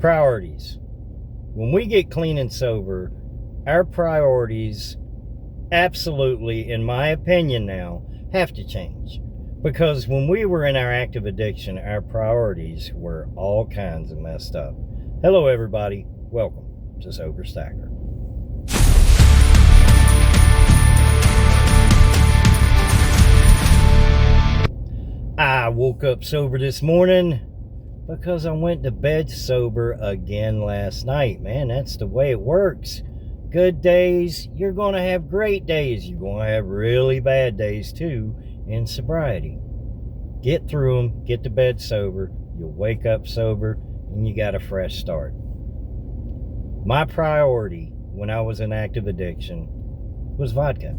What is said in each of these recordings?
Priorities. When we get clean and sober, our priorities absolutely, in my opinion now, have to change. Because when we were in our active addiction, our priorities were all kinds of messed up. Hello, everybody. Welcome to Sober Stacker. I woke up sober this morning because I went to bed sober again last night. Man, that's the way it works. Good days, you're going to have great days. You're going to have really bad days too in sobriety. Get through them, get to bed sober, you'll wake up sober, and you got a fresh start. My priority when I was in active addiction was vodka.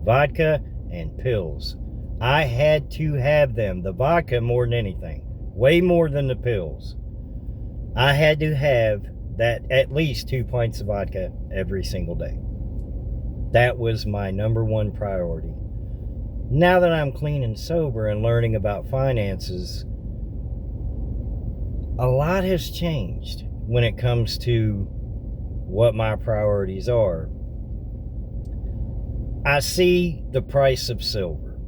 Vodka and pills. I had to have them. The vodka more than anything. Way more than the pills. I had to have that at least 2 pints of vodka every single day. That was my number one priority. Now that I'm clean and sober and learning about finances, a lot has changed when it comes to what my priorities are. I see the price of silver.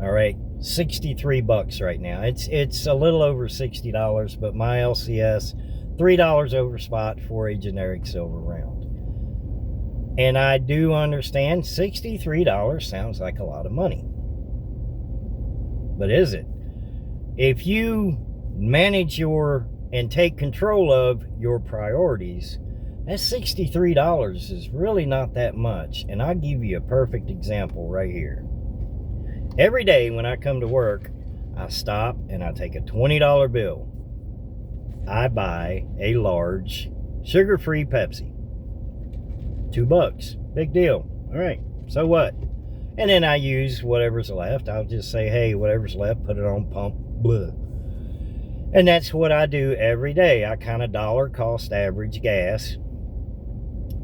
All right, $63 right now. It's a little over $60, but my LCS, $3 over spot for a generic silver round. And I do understand $63 sounds like a lot of money. But is it? If you manage and take control of your priorities, that $63 is really not that much. And I'll give you a perfect example right here. Every day when I come to work, I stop and I take a $20 bill. I buy a large sugar-free Pepsi. $2. Big deal. All right, so what? And then I use whatever's left. I'll just say, hey, whatever's left, put it on pump. Blah. And that's what I do every day. I kind of dollar cost average gas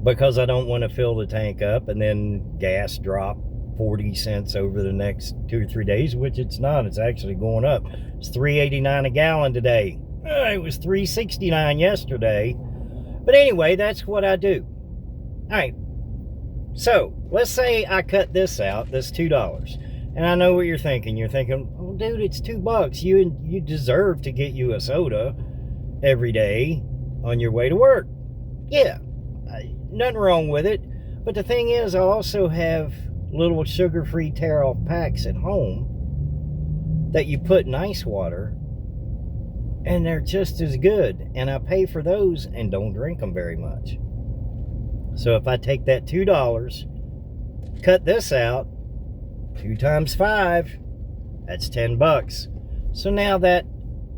because I don't want to fill the tank up and then gas drop 40 cents over the next 2 or 3 days, which it's not. It's actually going up. It's $3.89 a gallon today. It was $3.69 yesterday. But anyway, that's what I do. All right. So let's say I cut this out, this $2. And I know what you're thinking. You're thinking, oh, dude, it's $2. You deserve to get you a soda every day on your way to work. Yeah, nothing wrong with it. But the thing is, I also have little sugar-free tear-off packs at home that you put in ice water, and they're just as good. And I pay for those and don't drink them very much. So if I take that $2, cut this out, 2 times 5, that's $10. So now that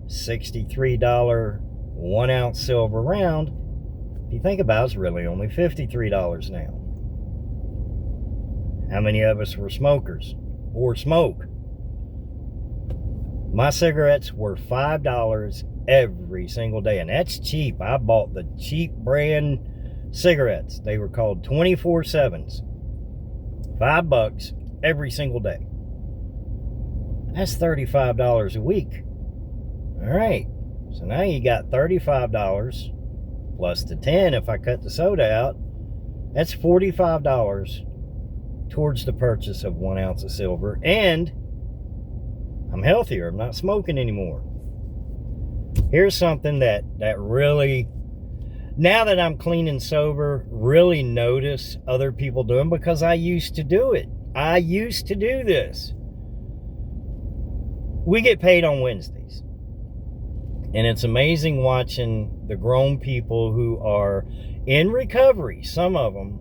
$63 1 ounce silver round, if you think about it, is really only $53 now. How many of us were smokers or smoke? My cigarettes were $5 every single day, and that's cheap. I bought the cheap brand cigarettes. They were called 24/7s. $5 every single day. That's $35 a week. All right. So now you got $35 plus the 10 if I cut the soda out. That's $45 towards the purchase of 1 ounce of silver, and I'm healthier. I'm not smoking anymore. Here's something that really, now that I'm clean and sober, really notice other people doing, because I used to do it. I used to do this. We get paid on Wednesdays, and it's amazing watching the grown people who are in recovery. Some of them,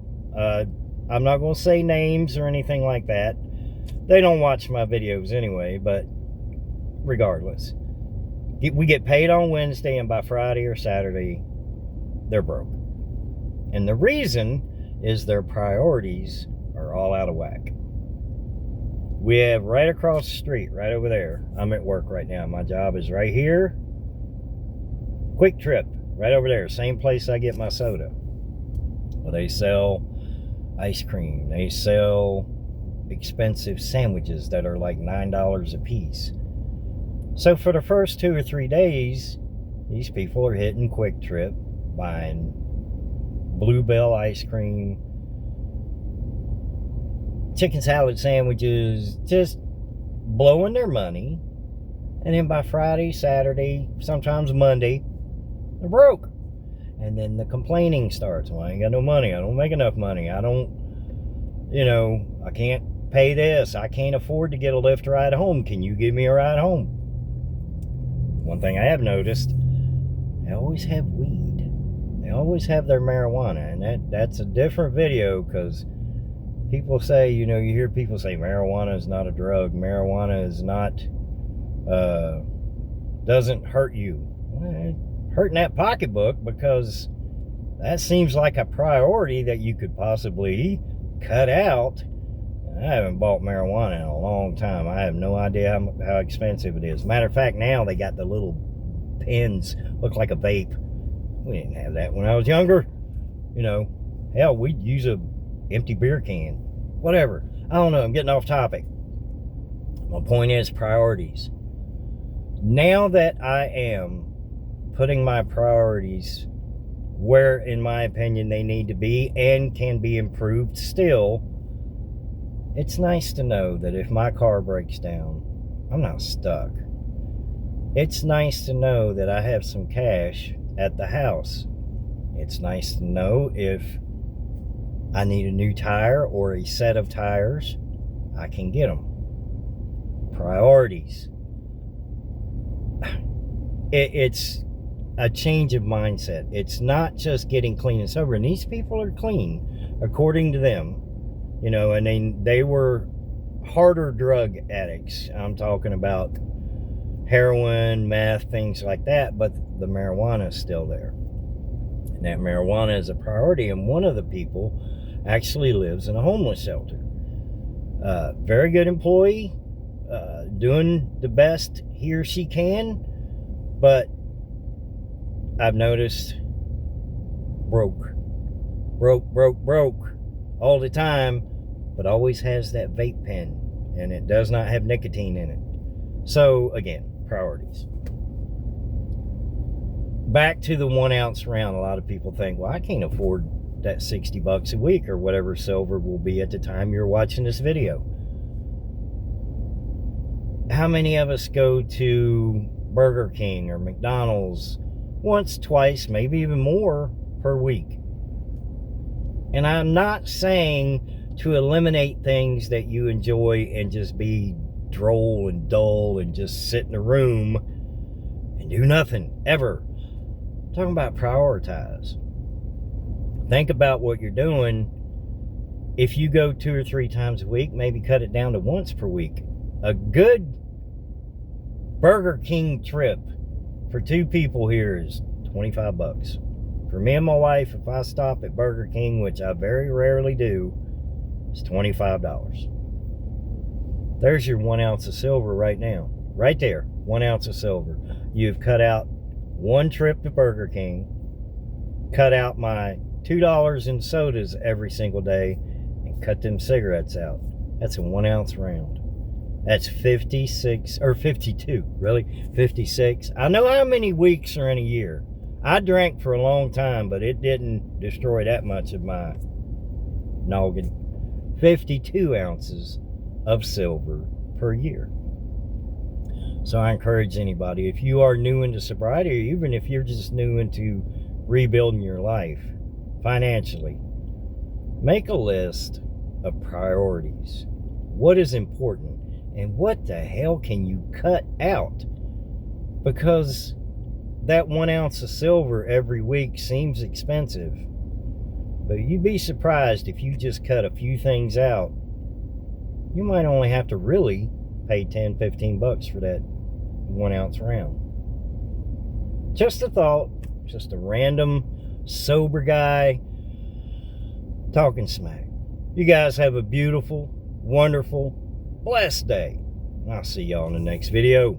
I'm not going to say names or anything like that. They don't watch my videos anyway, but regardless. We get paid on Wednesday, and by Friday or Saturday, they're broke. And the reason is their priorities are all out of whack. We have right across the street, right over there. I'm at work right now. My job is right here. Quick Trip, right over there. Same place I get my soda. Well, they sell ice cream. They sell expensive sandwiches that are like $9 a piece. So for the first 2 or 3 days, These people are hitting Quick Trip, buying Bluebell ice cream, chicken salad sandwiches, just blowing their money. And then by Friday, Saturday, sometimes Monday, they're broke. And then the complaining starts. Well, I ain't got no money. I don't make enough money. I don't, I can't pay this. I can't afford to get a Lyft ride home. Can you give me a ride home? One thing I have noticed, they always have weed. They always have their marijuana. And that's a different video, because people say, you hear people say marijuana is not a drug. Marijuana is not, doesn't hurt you. Well, hurting that pocketbook, because that seems like a priority that you could possibly cut out. I haven't bought marijuana in a long time. I have no idea how expensive it is. Matter of fact, now they got the little pens, look like a vape. We didn't have that when I was younger. Hell, we'd use a empty beer can. Whatever. I don't know. I'm getting off topic. My point is priorities. Now that I am putting my priorities where, in my opinion, they need to be and can be improved still, it's nice to know that if my car breaks down, I'm not stuck. It's nice to know that I have some cash at the house. It's nice to know if I need a new tire or a set of tires, I can get them. Priorities. It's a change of mindset. It's not just getting clean and sober. And these people are clean, according to them. And they were harder drug addicts. I'm talking about heroin, meth, things like that. But the marijuana is still there. And that marijuana is a priority. And one of the people actually lives in a homeless shelter. Very good employee. Doing the best he or she can. But I've noticed broke all the time, but always has that vape pen, and it does not have nicotine in it. So again, priorities. Back to the 1 ounce round. A lot of people think, well, I can't afford that $60 a week or whatever silver will be at the time you're watching this video. How many of us go to Burger King or McDonald's once, twice, maybe even more per week? And I'm not saying to eliminate things that you enjoy and just be droll and dull and just sit in a room and do nothing ever. I'm talking about prioritize. Think about what you're doing. If you go 2 or 3 times a week, maybe cut it down to once per week. A good Burger King trip for 2 people here is $25. For me and my wife, if I stop at Burger King, which I very rarely do, it's $25. There's your 1 ounce of silver right now. Right there, 1 ounce of silver. You've cut out 1 trip to Burger King, cut out my $2 in sodas every single day, and cut them cigarettes out. That's a 1 ounce round. That's 56, or 52, really, 56. I know how many weeks are in a year. I drank for a long time, but it didn't destroy that much of my noggin. 52 ounces of silver per year. So I encourage anybody, if you are new into sobriety, or even if you're just new into rebuilding your life financially, make a list of priorities. What is important? And what the hell can you cut out? Because that 1 ounce of silver every week seems expensive. But you'd be surprised if you just cut a few things out. You might only have to really pay $10, $15 for that 1 ounce round. Just a thought. Just a random, sober guy talking smack. You guys have a beautiful, wonderful, blessed day. I'll see y'all in the next video.